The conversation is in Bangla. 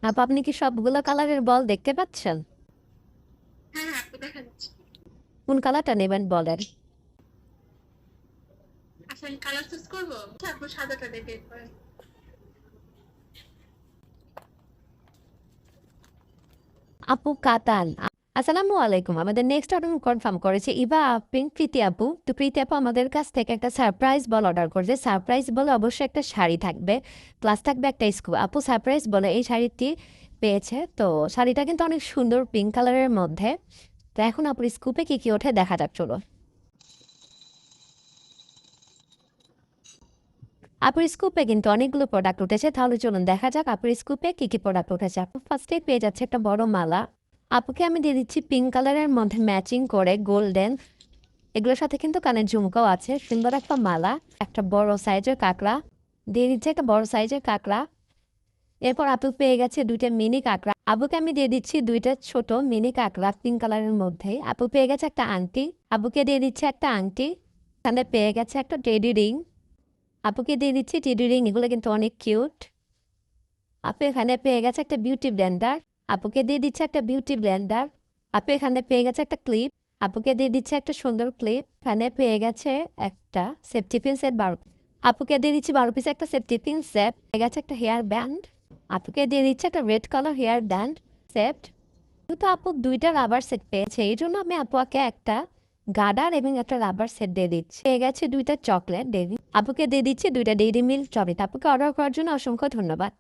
আপনি কি সবগুলো কালারের বল দেখতে পাচ্ছেন? হ্যাঁ, হ্যাঁ, আপু দেখা যাচ্ছে। কোন কালারটা নেবেন বলেন? আচ্ছা, আমি কালার চুজ করবো? আচ্ছা, আপু সাদাটা দিয়ে বের করেন। আপু কাতান। আসসালামু আলাইকুম। আমাদের নেক্সট অর্ডার কনফার্ম করেছে ইভা পিঙ্ক প্রীতি আপু। তো প্রীতি আপু আমাদের কাছ থেকে একটা সারপ্রাইজ বল অর্ডার করেছে। সারপ্রাইজ বলে অবশ্যই একটা শাড়ি থাকবে, প্লাস থাকবে একটা স্কুপ। আপু সারপ্রাইজ বলে এই শাড়িটি পেয়েছে। তো শাড়িটা কিন্তু অনেক সুন্দর পিঙ্ক কালারের মধ্যে। তো এখন আপুর স্কুপে কি কি ওঠে দেখা যাক, চলো। আপুর স্কুপে কিন্তু অনেকগুলো প্রোডাক্ট উঠেছে, তাহলে চলুন দেখা যাক আপুর স্কুপে কি কি প্রোডাক্ট উঠেছে। আপু ফার্স্টে পেয়ে যাচ্ছে একটা বড় মালা। আপুকে আমি দিয়ে দিচ্ছি পিঙ্ক কালারের মধ্যে ম্যাচিং করে গোল্ডেন, এগুলোর সাথে কিন্তু কানের ঝুমকাও আছে। সুন্দর একটা মালা। একটা বড় সাইজের কাঁকড়া দিয়ে দিচ্ছে, একটা বড় সাইজের কাঁকড়া। এরপর আপু পেয়ে গেছে দুইটা মিনি কাঁকড়া। আপুকে আমি দিয়ে দিচ্ছি দুইটা ছোট মিনি কাঁকড়া পিঙ্ক কালারের মধ্যে। আপু পেয়ে গেছে একটা আংটি। আপুকে দিয়ে দিচ্ছে একটা আংটি। এখানে পেয়ে গেছে একটা টেডি রিং। আপুকে দিয়ে দিচ্ছি টেডি রিং, এগুলো কিন্তু অনেক কিউট। আপু এখানে পেয়ে গেছে একটা বিউটি ব্লেন্ডার। আপুকে দিয়ে দিচ্ছে একটা বিউটি ব্লেন্ডার। আপু এখানে পেয়ে গেছে একটা ক্লিপ। আপুকে দিয়ে দিচ্ছে একটা সুন্দর ক্লিপ। এখানে পেয়ে গেছে একটা সেফটি পিন সেট 12। আপুকে দিয়ে দিচ্ছি 12 পিস একটা সেফটি পিন সেট। পেয়ে গেছে একটা হেয়ার ব্যান্ড। আপুকে দিয়ে দিচ্ছে একটা red colour hair band set. কিন্তু আপু দুইটা রাবার সেট পেয়েছে, এই জন্য আমি আপুকে একটা গার্ডার এবং একটা রাবার সেট দিয়ে দিচ্ছি। পেয়ে গেছে দুইটা চকলেট ডেইরি। আপুকে দিয়ে দিচ্ছি দুইটা ডেইরি মিল্ক চকলেট। আপুকে অর্ডার করার জন্য অসংখ্য ধন্যবাদ।